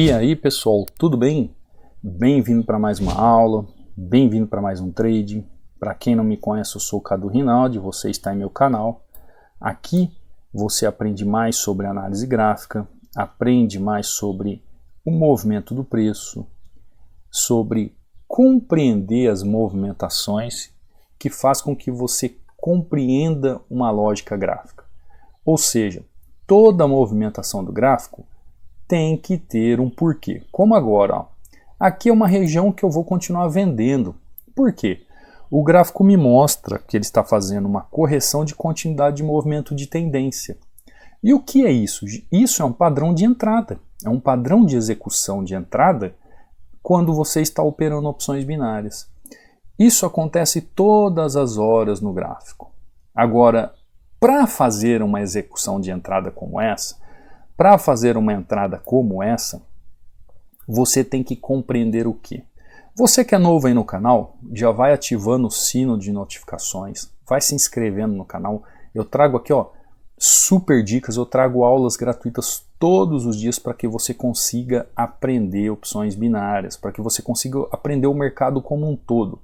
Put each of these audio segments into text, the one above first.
E aí pessoal, tudo bem? Bem-vindo para mais uma aula, bem-vindo para mais um trade. Para quem não me conhece, eu sou o Cadu Rinaldi, você está em meu canal. Aqui você aprende mais sobre análise gráfica, aprende mais sobre o movimento do preço, sobre compreender as movimentações que faz com que você compreenda uma lógica gráfica. Ou seja, toda movimentação do gráfico tem que ter um porquê. Como agora, ó, aqui é uma região que eu vou continuar vendendo. Por quê? O gráfico me mostra que ele está fazendo uma correção de continuidade de movimento de tendência. E o que é isso? Isso é um padrão de entrada. É um padrão de execução de entrada quando você está operando opções binárias. Isso acontece todas as horas no gráfico. Agora, para fazer uma execução de entrada como essa, para fazer uma entrada como essa, você tem que compreender o quê? Você que é novo aí no canal, já vai ativando o sino de notificações, vai se inscrevendo no canal. Eu trago aqui, ó, super dicas, eu trago aulas gratuitas todos os dias para que você consiga aprender opções binárias, para que você consiga aprender o mercado como um todo.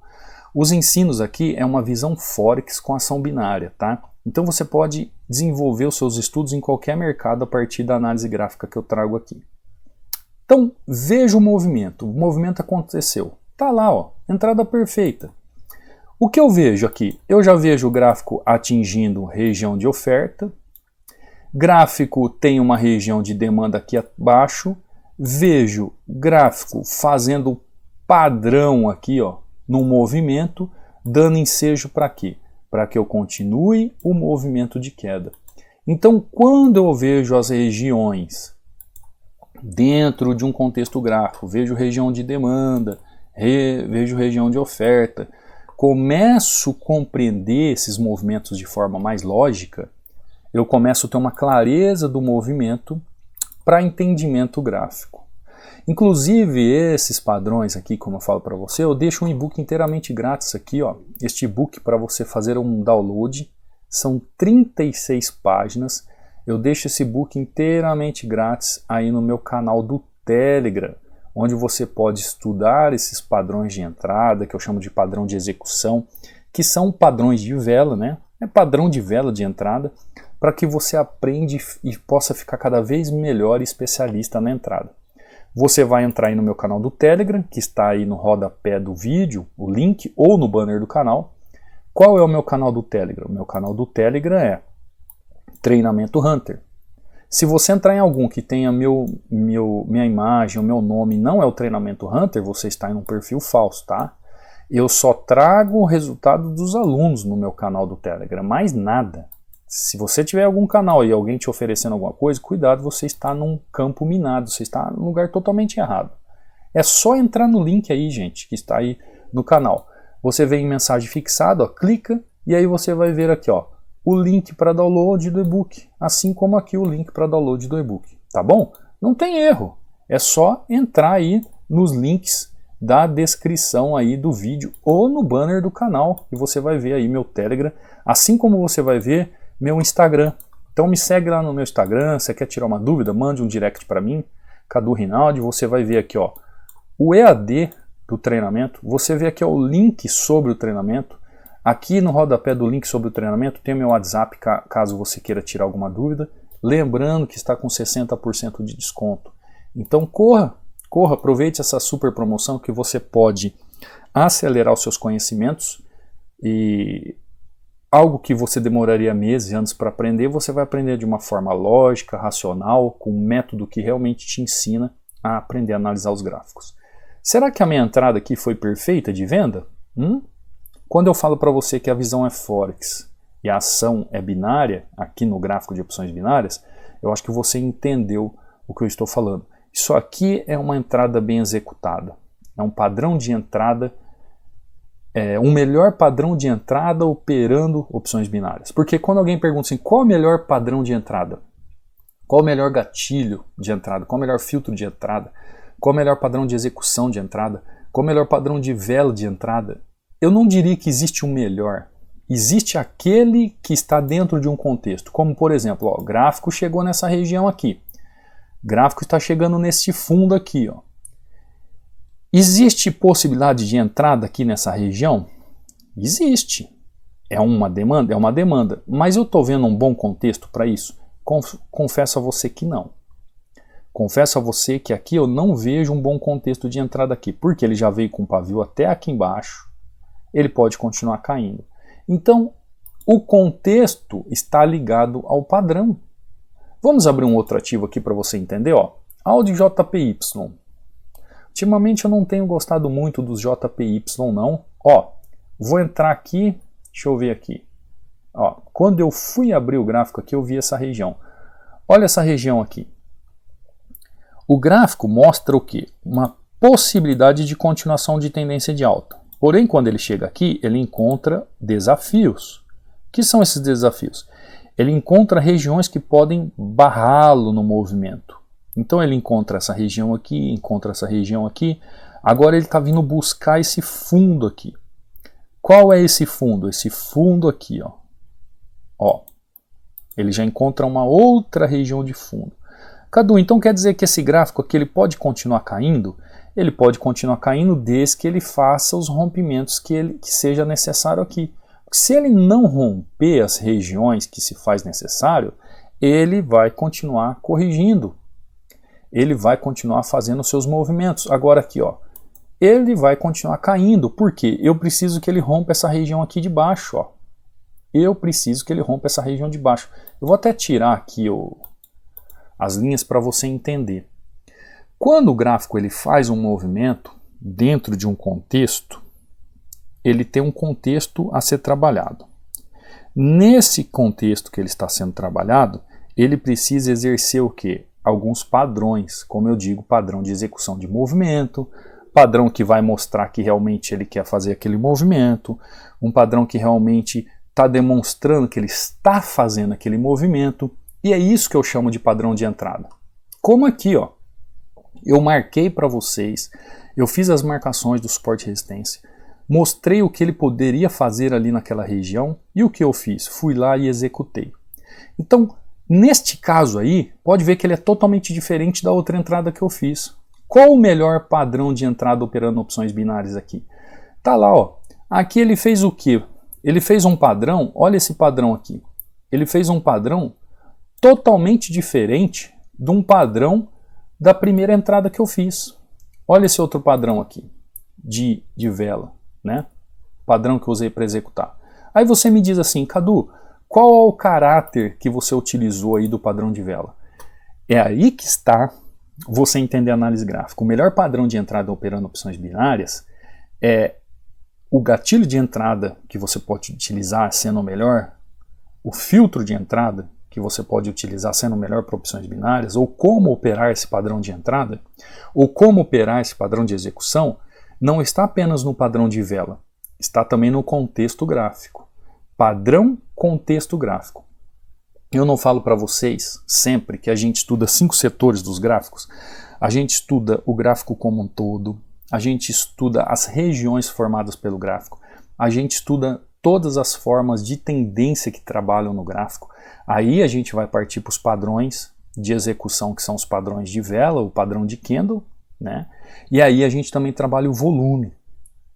Os ensinos aqui é uma visão Forex com ação binária, tá? Então você pode desenvolver os seus estudos em qualquer mercado a partir da análise gráfica que eu trago aqui. Então veja o movimento aconteceu, tá lá, ó, entrada perfeita. O que eu vejo aqui? Eu já vejo o gráfico atingindo região de oferta, gráfico tem uma região de demanda aqui abaixo, vejo gráfico fazendo padrão aqui, ó, no movimento, dando ensejo para quê? Para que eu continue o movimento de queda. Então, quando eu vejo as regiões dentro de um contexto gráfico, vejo região de demanda, vejo região de oferta, começo a compreender esses movimentos de forma mais lógica, eu começo a ter uma clareza do movimento para entendimento gráfico. Inclusive esses padrões aqui, como eu falo para você, eu deixo um e-book inteiramente grátis aqui, ó. Este e-book para você fazer um download, são 36 páginas. Eu deixo esse e-book inteiramente grátis aí no meu canal do Telegram, onde você pode estudar esses padrões de entrada, que eu chamo de padrão de execução, que são padrões de vela, né? É padrão de vela de entrada, para que você aprenda e possa ficar cada vez melhor e especialista na entrada. Você vai entrar aí no meu canal do Telegram, que está aí no rodapé do vídeo, o link, ou no banner do canal. Qual é o meu canal do Telegram? O meu canal do Telegram é Treinamento Hunter. Se você entrar em algum que tenha minha imagem, o meu nome, não é o Treinamento Hunter, você está em um perfil falso, tá? Eu só trago o resultado dos alunos no meu canal do Telegram, mais nada. Se você tiver algum canal e alguém te oferecendo alguma coisa, cuidado, você está num campo minado, você está num lugar totalmente errado. É só entrar no link aí, gente, que está aí no canal. Você vem em mensagem fixada, ó, clica, e aí você vai ver aqui, ó, o link para download do e-book, assim como aqui o link para download do e-book, tá bom? Não tem erro, é só entrar aí nos links da descrição aí do vídeo ou no banner do canal, e você vai ver aí meu Telegram, assim como você vai ver meu Instagram. Então me segue lá no meu Instagram, você quer tirar uma dúvida, mande um direct para mim, Cadu Rinaldi, você vai ver aqui, ó, o EAD do treinamento, você vê aqui, ó, o link sobre o treinamento, aqui no rodapé do link sobre o treinamento tem o meu WhatsApp, caso você queira tirar alguma dúvida, lembrando que está com 60% de desconto. Então corra, aproveite essa super promoção que você pode acelerar os seus conhecimentos e algo que você demoraria meses e anos para aprender, você vai aprender de uma forma lógica, racional, com um método que realmente te ensina a aprender a analisar os gráficos. Será que a minha entrada aqui foi perfeita de venda? Quando eu falo para você que a visão é Forex e a ação é binária, aqui no gráfico de opções binárias, eu acho que você entendeu o que eu estou falando. Isso aqui é uma entrada bem executada, é um padrão de entrada, um melhor padrão de entrada operando opções binárias. Porque quando alguém pergunta assim, qual é o melhor padrão de entrada? Qual é o melhor gatilho de entrada? Qual é o melhor filtro de entrada? Qual é o melhor padrão de execução de entrada? Qual é o melhor padrão de vela de entrada? Eu não diria que existe um melhor. Existe aquele que está dentro de um contexto. Como por exemplo, ó, o gráfico chegou nessa região aqui. O gráfico está chegando nesse fundo aqui, ó. Existe possibilidade de entrada aqui nessa região? Existe. É uma demanda? É uma demanda. Mas eu estou vendo um bom contexto para isso? Confesso a você que não. Confesso a você que aqui eu não vejo um bom contexto de entrada aqui, porque ele já veio com o pavio até aqui embaixo, ele pode continuar caindo. Então, o contexto está ligado ao padrão. Vamos abrir um outro ativo aqui para você entender, ó. Audi JPY. Ultimamente eu não tenho gostado muito dos JPY não. Ó, vou entrar aqui, deixa eu ver aqui. Ó, quando eu fui abrir o gráfico aqui, eu vi essa região. Olha essa região aqui. O gráfico mostra o quê? Uma possibilidade de continuação de tendência de alta. Porém, quando ele chega aqui, ele encontra desafios. O que são esses desafios? Ele encontra regiões que podem barrá-lo no movimento. Então ele encontra essa região aqui, encontra essa região aqui. Agora ele está vindo buscar esse fundo aqui. Qual é esse fundo? Esse fundo aqui, ó. Ó, ele já encontra uma outra região de fundo. Cadu, então quer dizer que esse gráfico aqui ele pode continuar caindo? Ele pode continuar caindo desde que ele faça os rompimentos que seja necessário aqui. Se ele não romper as regiões que se faz necessário, ele vai continuar corrigindo. Ele vai continuar fazendo os seus movimentos. Agora aqui, ó, ele vai continuar caindo. Por quê? Eu preciso que ele rompa essa região aqui de baixo, ó. Eu preciso que ele rompa essa região de baixo. Eu vou até tirar aqui as linhas para você entender. Quando o gráfico ele faz um movimento dentro de um contexto, ele tem um contexto a ser trabalhado. Nesse contexto que ele está sendo trabalhado, ele precisa exercer o quê? Alguns padrões, como eu digo, padrão de execução de movimento, padrão que vai mostrar que realmente ele quer fazer aquele movimento, um padrão que realmente está demonstrando que ele está fazendo aquele movimento, e é isso que eu chamo de padrão de entrada. Como aqui, ó, eu marquei para vocês, eu fiz as marcações do suporte e resistência, mostrei o que ele poderia fazer ali naquela região, e o que eu fiz? Fui lá e executei. Então, neste caso aí, pode ver que ele é totalmente diferente da outra entrada que eu fiz. Qual o melhor padrão de entrada operando opções binárias aqui? Tá lá, ó. Aqui ele fez o quê? Ele fez um padrão, olha esse padrão aqui. Ele fez um padrão totalmente diferente de um padrão da primeira entrada que eu fiz. Olha esse outro padrão aqui, de vela, né? Padrão que eu usei para executar. Aí você me diz assim, Cadu, qual é o caráter que você utilizou aí do padrão de vela? É aí que está você entender a análise gráfica. O melhor padrão de entrada operando opções binárias é o gatilho de entrada que você pode utilizar sendo o melhor, o filtro de entrada que você pode utilizar sendo melhor para opções binárias, ou como operar esse padrão de entrada, ou como operar esse padrão de execução, não está apenas no padrão de vela, está também no contexto gráfico. Padrão, contexto gráfico. Eu não falo para vocês sempre que a gente estuda 5 setores dos gráficos. A gente estuda o gráfico como um todo, a gente estuda as regiões formadas pelo gráfico, a gente estuda todas as formas de tendência que trabalham no gráfico. Aí a gente vai partir para os padrões de execução, que são os padrões de vela, o padrão de candle, né? E aí a gente também trabalha o volume,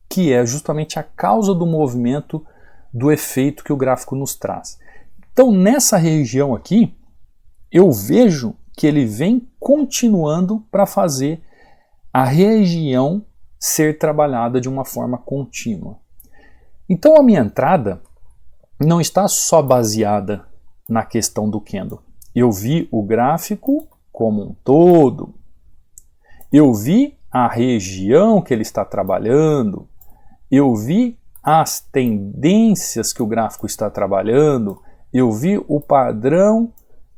que é justamente a causa do movimento, do efeito que o gráfico nos traz. Então nessa região aqui, eu vejo que ele vem continuando para fazer a região ser trabalhada de uma forma contínua. Então a minha entrada não está só baseada na questão do candle. Eu vi o gráfico como um todo. Eu vi a região que ele está trabalhando. Eu vi as tendências que o gráfico está trabalhando. Eu vi o padrão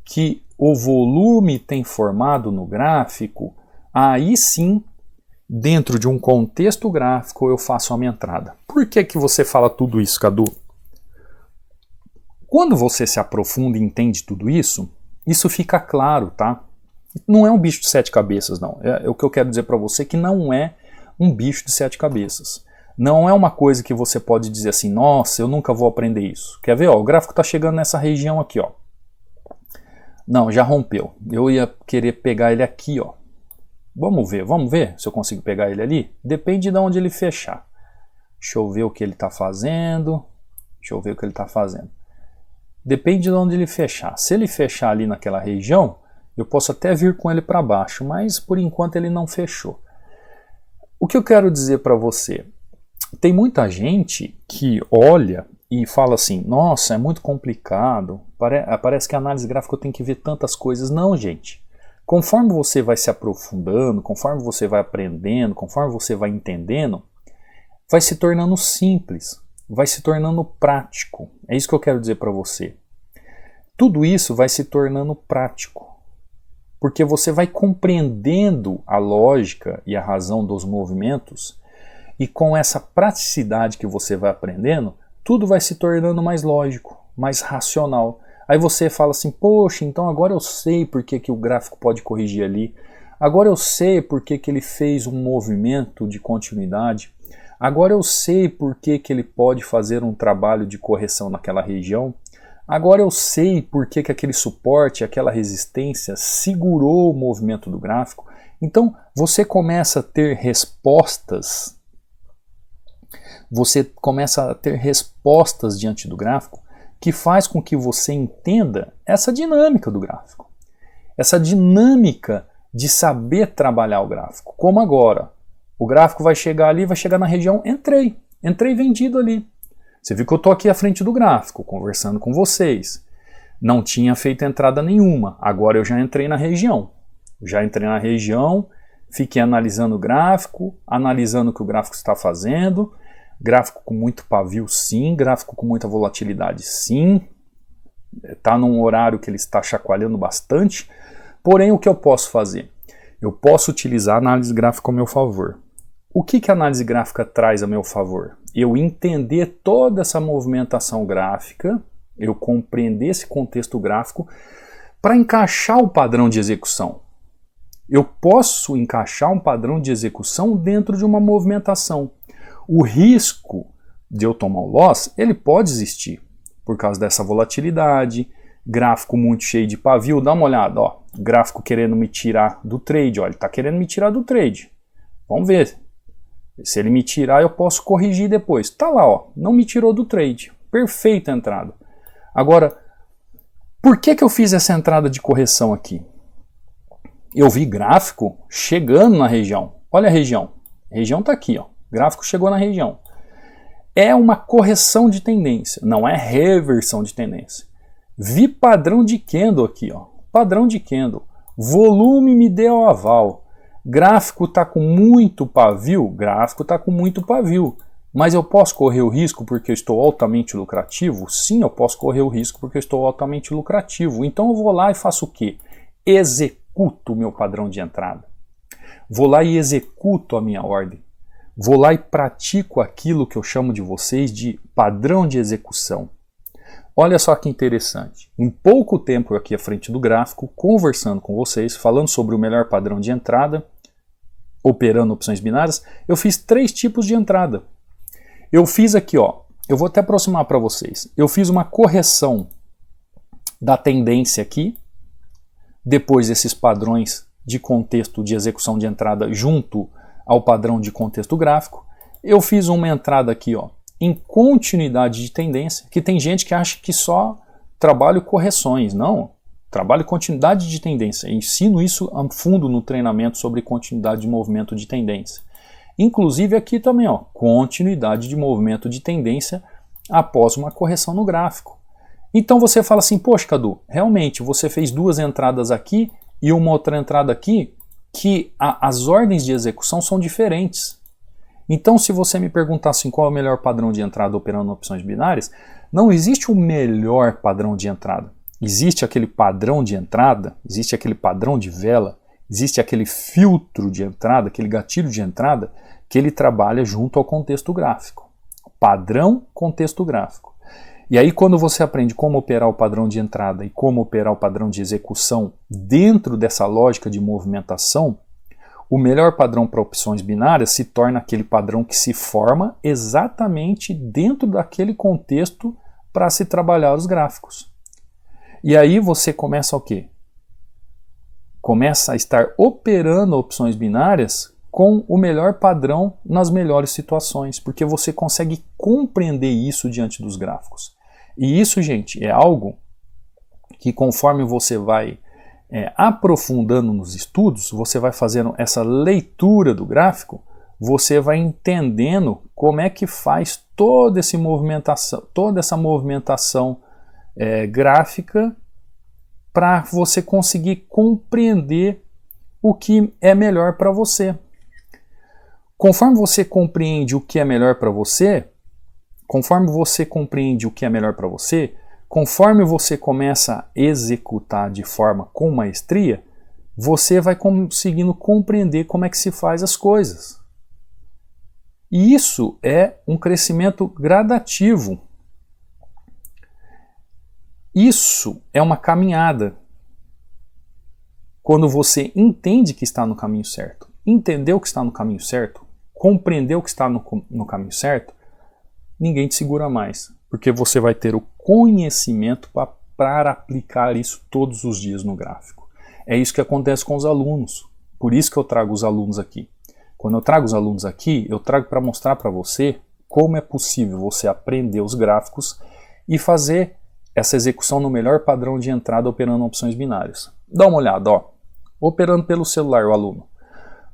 que o volume tem formado no gráfico. Aí sim, dentro de um contexto gráfico, eu faço a minha entrada. Por que que você fala tudo isso, Cadu? Quando você se aprofunda e entende tudo isso fica claro, tá? Não é um bicho de 7 cabeças, não. É o que eu quero dizer para você, que não é um bicho de 7 cabeças. Não é uma coisa que você pode dizer assim, nossa, eu nunca vou aprender isso. Quer ver? Ó, o gráfico está chegando nessa região aqui, ó. Não, já rompeu. Eu ia querer pegar ele aqui, ó. Vamos ver se eu consigo pegar ele ali? Depende de onde ele fechar. Deixa eu ver o que ele está fazendo. Depende de onde ele fechar. Se ele fechar ali naquela região, eu posso até vir com ele para baixo, mas por enquanto ele não fechou. O que eu quero dizer para você? Tem muita gente que olha e fala assim, nossa, é muito complicado, parece que a análise gráfica tem que ver tantas coisas. Não, gente. Conforme você vai se aprofundando, conforme você vai aprendendo, conforme você vai entendendo, vai se tornando simples, vai se tornando prático. É isso que eu quero dizer para você. Tudo isso vai se tornando prático, porque você vai compreendendo a lógica e a razão dos movimentos, e com essa praticidade que você vai aprendendo, tudo vai se tornando mais lógico, mais racional. Aí você fala assim, poxa, então agora eu sei por que o gráfico pode corrigir ali, agora eu sei por que ele fez um movimento de continuidade, agora eu sei por que ele pode fazer um trabalho de correção naquela região, agora eu sei por que aquele suporte, aquela resistência segurou o movimento do gráfico. Então você começa a ter respostas, diante do gráfico, que faz com que você entenda essa dinâmica do gráfico. Essa dinâmica de saber trabalhar o gráfico. Como agora, o gráfico vai chegar ali, vai chegar na região, entrei vendido ali. Você viu que eu estou aqui à frente do gráfico, conversando com vocês. Não tinha feito entrada nenhuma, agora eu já entrei na região. Fiquei analisando o gráfico, analisando o que o gráfico está fazendo. Gráfico com muito pavio, sim. Gráfico com muita volatilidade, sim. Está num horário que ele está chacoalhando bastante. Porém, o que eu posso fazer? Eu posso utilizar a análise gráfica ao meu favor. O que a análise gráfica traz a meu favor? Eu entender toda essa movimentação gráfica, eu compreender esse contexto gráfico para encaixar o padrão de execução. Eu posso encaixar um padrão de execução dentro de uma movimentação. O risco de eu tomar o loss, ele pode existir por causa dessa volatilidade, gráfico muito cheio de pavio. Dá uma olhada, ó, gráfico querendo me tirar do trade, ó, ele está querendo me tirar do trade. Vamos ver. Se ele me tirar, eu posso corrigir depois. Tá lá, ó, não me tirou do trade. Perfeita entrada. Agora, por que eu fiz essa entrada de correção aqui? Eu vi gráfico chegando na região. Olha a região. A região está aqui, ó. O gráfico chegou na região. É uma correção de tendência, não é reversão de tendência. Vi padrão de candle aqui, ó. Padrão de candle. Volume me deu aval. Gráfico está com muito pavio? Gráfico está com muito pavio. Mas eu posso correr o risco porque eu estou altamente lucrativo? Sim, eu posso correr o risco porque eu estou altamente lucrativo. Então eu vou lá e faço o quê? Executo o meu padrão de entrada. Vou lá e executo a minha ordem. Vou lá e pratico aquilo que eu chamo de vocês de padrão de execução. Olha só que interessante. Em pouco tempo aqui à frente do gráfico, conversando com vocês, falando sobre o melhor padrão de entrada, operando opções binárias, eu fiz 3 tipos de entrada. Eu fiz aqui, ó, eu vou até aproximar para vocês. Eu fiz uma correção da tendência aqui, depois esses padrões de contexto de execução de entrada junto ao padrão de contexto gráfico. Eu fiz uma entrada aqui, ó, em continuidade de tendência, que tem gente que acha que só trabalho correções. Não, trabalho continuidade de tendência. Eu ensino isso a fundo no treinamento sobre continuidade de movimento de tendência. Inclusive aqui também, ó, continuidade de movimento de tendência após uma correção no gráfico. Então você fala assim, poxa, Cadu, realmente você fez 2 entradas aqui e uma outra entrada aqui, que as ordens de execução são diferentes. Então, se você me perguntar assim, qual é o melhor padrão de entrada operando opções binárias, não existe o melhor padrão de entrada. Existe aquele padrão de entrada, existe aquele padrão de vela, existe aquele filtro de entrada, aquele gatilho de entrada, que ele trabalha junto ao contexto gráfico. Padrão, contexto gráfico. E aí, quando você aprende como operar o padrão de entrada e como operar o padrão de execução dentro dessa lógica de movimentação, o melhor padrão para opções binárias se torna aquele padrão que se forma exatamente dentro daquele contexto para se trabalhar os gráficos. E aí você começa o quê? começa a estar operando opções binárias com o melhor padrão nas melhores situações, porque você consegue compreender isso diante dos gráficos. E isso, gente, é algo que conforme você vai aprofundando nos estudos, você vai fazendo essa leitura do gráfico, você vai entendendo como é que faz toda essa movimentação gráfica para você conseguir compreender o que é melhor para você. Conforme você compreende o que é melhor para você, conforme você começa a executar de forma com maestria, você vai conseguindo compreender como é que se faz as coisas. E isso é um crescimento gradativo. Isso é uma caminhada. Quando você entende que está no caminho certo, entendeu que está no caminho certo, compreendeu que está no caminho certo, ninguém te segura mais. Porque você vai ter o conhecimento para aplicar isso todos os dias no gráfico. É isso que acontece com os alunos. Por isso que eu trago os alunos aqui. Quando eu trago os alunos aqui, eu trago para mostrar para você como é possível você aprender os gráficos e fazer essa execução no melhor padrão de entrada operando opções binárias. Dá uma olhada, ó. Operando pelo celular, o aluno.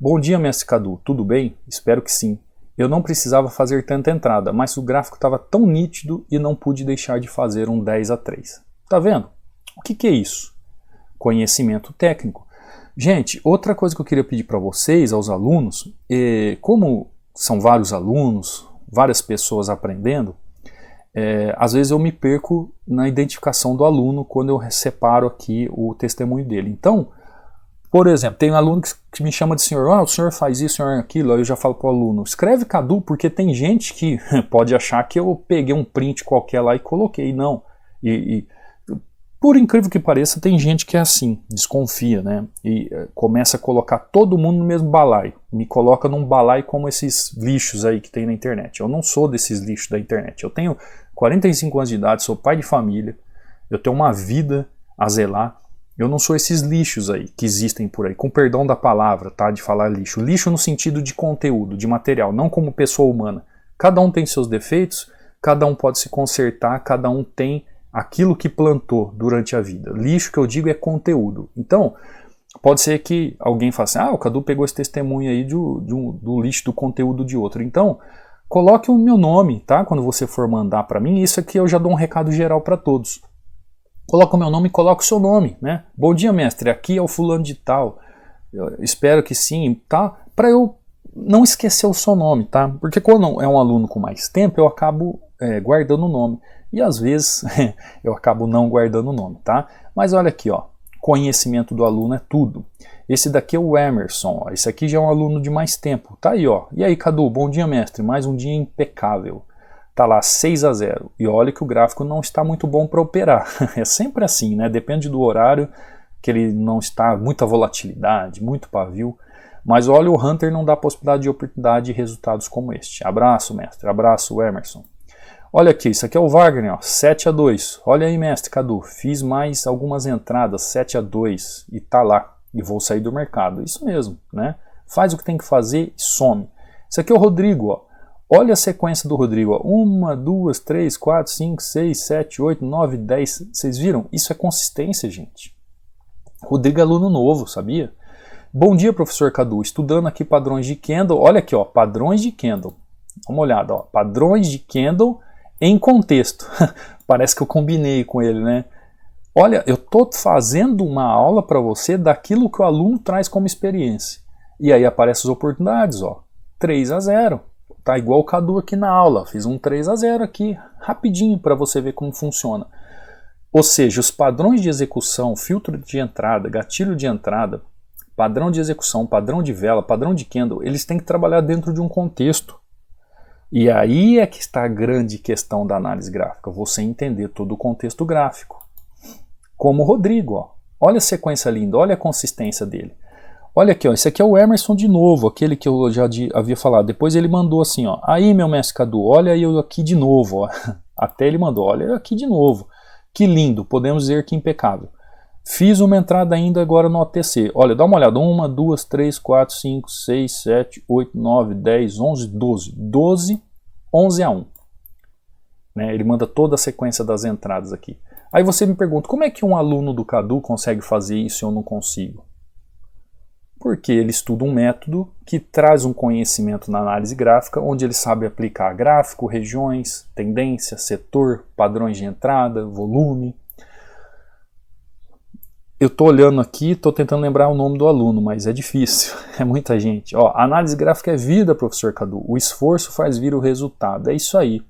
Bom dia, mestre Cadu, tudo bem? Espero que sim. Eu não precisava fazer tanta entrada, mas o gráfico estava tão nítido e não pude deixar de fazer um 10-3. Tá vendo? O que é isso? Conhecimento técnico. Gente, outra coisa que eu queria pedir para vocês, aos alunos, como são vários alunos, várias pessoas aprendendo, às vezes eu me perco na identificação do aluno quando eu separo aqui o testemunho dele. Então, por exemplo, tem um aluno que me chama de senhor, o senhor faz isso, o senhor aquilo, aí eu já falo para o aluno, escreve Cadu, porque tem gente que pode achar que eu peguei um print qualquer lá e coloquei, não. Por incrível que pareça, tem gente que é assim, desconfia, né? E começa a colocar todo mundo no mesmo balaio. Me coloca num balaio como esses lixos aí que tem na internet. Eu não sou desses lixos da internet. Eu tenho 45 anos de idade, sou pai de família, eu tenho uma vida a zelar. Eu não sou esses lixos aí que existem por aí, com perdão da palavra, tá? De falar lixo. Lixo no sentido de conteúdo, de material, não como pessoa humana. Cada um tem seus defeitos, cada um pode se consertar, cada um tem aquilo que plantou durante a vida. Lixo que eu digo é conteúdo. Então, pode ser que alguém fale assim, o Cadu pegou esse testemunho aí do lixo do conteúdo de outro. Então, coloque o meu nome, tá? Quando você for mandar para mim, isso aqui eu já dou um recado geral para todos. Coloca o meu nome e coloca o seu nome, né? Bom dia, mestre, aqui é o fulano de tal. Eu espero que sim, tá? Para eu não esquecer o seu nome, tá? Porque quando é um aluno com mais tempo, eu acabo guardando o nome. E às vezes eu acabo não guardando o nome, tá? Mas olha aqui, ó. Conhecimento do aluno é tudo. Esse daqui é o Emerson, ó. Esse aqui já é um aluno de mais tempo. Tá aí, ó. E aí, Cadu, bom dia, mestre. Mais um dia impecável. Tá lá 6-0. E olha que o gráfico não está muito bom para operar. É sempre assim, né? Depende do horário, que ele não está, muita volatilidade, muito pavio. Mas olha, o Hunter não dá possibilidade de oportunidade de resultados como este. Abraço, mestre. Abraço, Emerson. Olha aqui, isso aqui é o Wagner, ó, 7-2. Olha aí, mestre Cadu, fiz mais algumas entradas, 7-2, e tá lá, e vou sair do mercado. Isso mesmo, né? Faz o que tem que fazer e some. Isso aqui é o Rodrigo, ó. Olha a sequência do Rodrigo, ó. 1, 2, 3, 4, 5, 6, 7, 8, 9, 10. Vocês viram? Isso é consistência, gente. Rodrigo é aluno novo, sabia? Bom dia, professor Cadu. Estudando aqui padrões de candle. Olha aqui, ó, padrões de candle. Dá uma olhada, ó. Padrões de candle em contexto. Parece que eu combinei com ele, né? Olha, eu estou fazendo uma aula para você daquilo que o aluno traz como experiência. E aí aparecem as oportunidades, ó. 3-0. Tá igual o Cadu aqui na aula. Fiz um 3-0 aqui, rapidinho, para você ver como funciona. Ou seja, os padrões de execução, filtro de entrada, gatilho de entrada, padrão de execução, padrão de vela, padrão de candle, eles têm que trabalhar dentro de um contexto. E aí é que está a grande questão da análise gráfica, você entender todo o contexto gráfico. Como o Rodrigo, ó. Olha a sequência linda, olha a consistência dele. Olha aqui, ó, esse aqui é o Emerson de novo, aquele que eu já havia falado. Depois ele mandou assim, ó, aí meu mestre Cadu, olha eu aqui de novo, ó. Até ele mandou, olha eu aqui de novo. Que lindo, podemos dizer que impecável. Fiz uma entrada ainda agora no OTC. Olha, dá uma olhada. 1, 2, 3, 4, 5, 6, 7, 8, 9, 10, 11, 12. 12, 11 a 1. Né? Ele manda toda a sequência das entradas aqui. Aí você me pergunta, como é que um aluno do Cadu consegue fazer isso e eu não consigo? Porque ele estuda um método que traz um conhecimento na análise gráfica, onde ele sabe aplicar gráfico, regiões, tendência, setor, padrões de entrada, volume. Eu estou olhando aqui, estou tentando lembrar o nome do aluno, mas é difícil, é muita gente. Ó, análise gráfica é vida, professor Cadu. O esforço faz vir o resultado. É isso aí.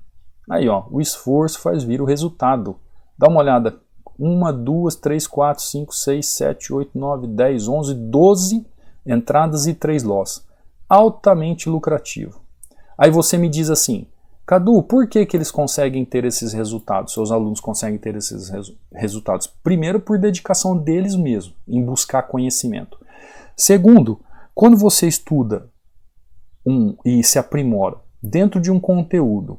Aí, ó, o esforço faz vir o resultado. Dá uma olhada. 1, 2, 3, 4, 5, 6, 7, 8, 9, 10, 11, 12 entradas e 3 loss. Altamente lucrativo. Aí você me diz assim, Cadu, por que eles conseguem ter esses resultados? Seus alunos conseguem ter esses resultados? Primeiro, por dedicação deles mesmos, em buscar conhecimento. Segundo, quando você estuda e se aprimora dentro de um conteúdo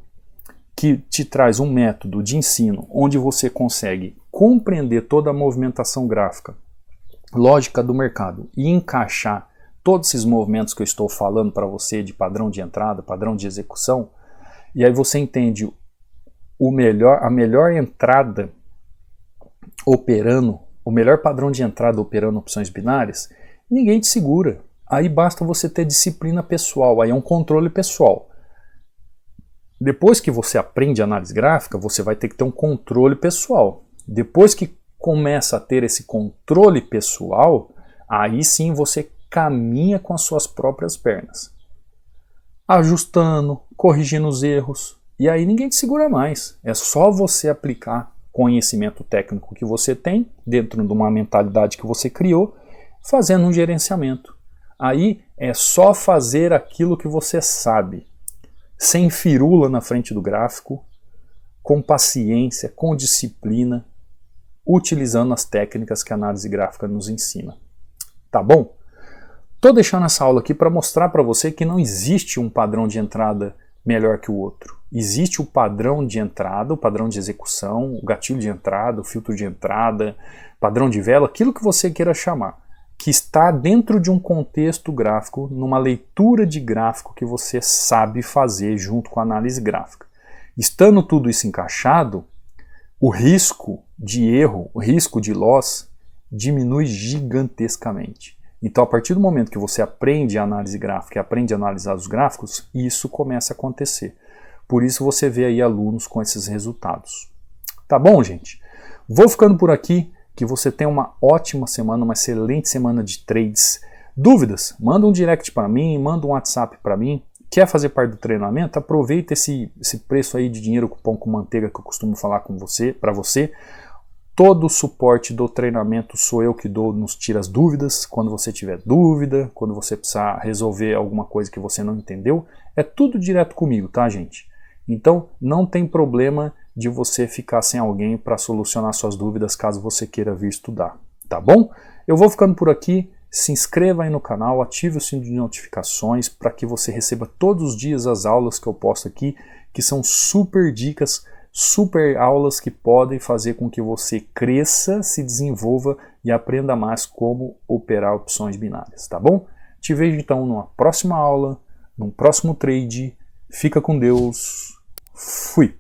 que te traz um método de ensino onde você consegue compreender toda a movimentação gráfica, lógica do mercado e encaixar todos esses movimentos que eu estou falando para você de padrão de entrada, padrão de execução, e aí você entende a melhor entrada operando, o melhor padrão de entrada operando opções binárias, ninguém te segura. Aí basta você ter disciplina pessoal, aí é um controle pessoal. Depois que você aprende análise gráfica, você vai ter que ter um controle pessoal. Depois que começa a ter esse controle pessoal, aí sim você caminha com as suas próprias pernas. Ajustando, corrigindo os erros, e aí ninguém te segura mais. É só você aplicar conhecimento técnico que você tem, dentro de uma mentalidade que você criou, fazendo um gerenciamento. Aí é só fazer aquilo que você sabe, sem firula na frente do gráfico, com paciência, com disciplina, utilizando as técnicas que a análise gráfica nos ensina. Tá bom? Estou deixando essa aula aqui para mostrar para você que não existe um padrão de entrada melhor que o outro. Existe o padrão de entrada, o padrão de execução, o gatilho de entrada, o filtro de entrada, padrão de vela, aquilo que você queira chamar, que está dentro de um contexto gráfico, numa leitura de gráfico que você sabe fazer junto com a análise gráfica. Estando tudo isso encaixado, o risco de erro, o risco de loss diminui gigantescamente. Então, a partir do momento que você aprende a análise gráfica e aprende a analisar os gráficos, isso começa a acontecer. Por isso você vê aí alunos com esses resultados. Tá bom, gente? Vou ficando por aqui, que você tenha uma ótima semana, uma excelente semana de trades. Dúvidas? Manda um direct para mim, manda um WhatsApp para mim. Quer fazer parte do treinamento? Aproveita esse preço aí de dinheiro com pão com manteiga que eu costumo falar para você. Todo o suporte do treinamento sou eu que dou nos Tira as Dúvidas. Quando você tiver dúvida, quando você precisar resolver alguma coisa que você não entendeu, é tudo direto comigo, tá, gente? Então não tem problema de você ficar sem alguém para solucionar suas dúvidas caso você queira vir estudar, tá bom? Eu vou ficando por aqui. Se inscreva aí no canal, ative o sino de notificações para que você receba todos os dias as aulas que eu posto aqui, que são super dicas, super aulas que podem fazer com que você cresça, se desenvolva e aprenda mais como operar opções binárias, tá bom? Te vejo então numa próxima aula, num próximo trade. Fica com Deus. Fui!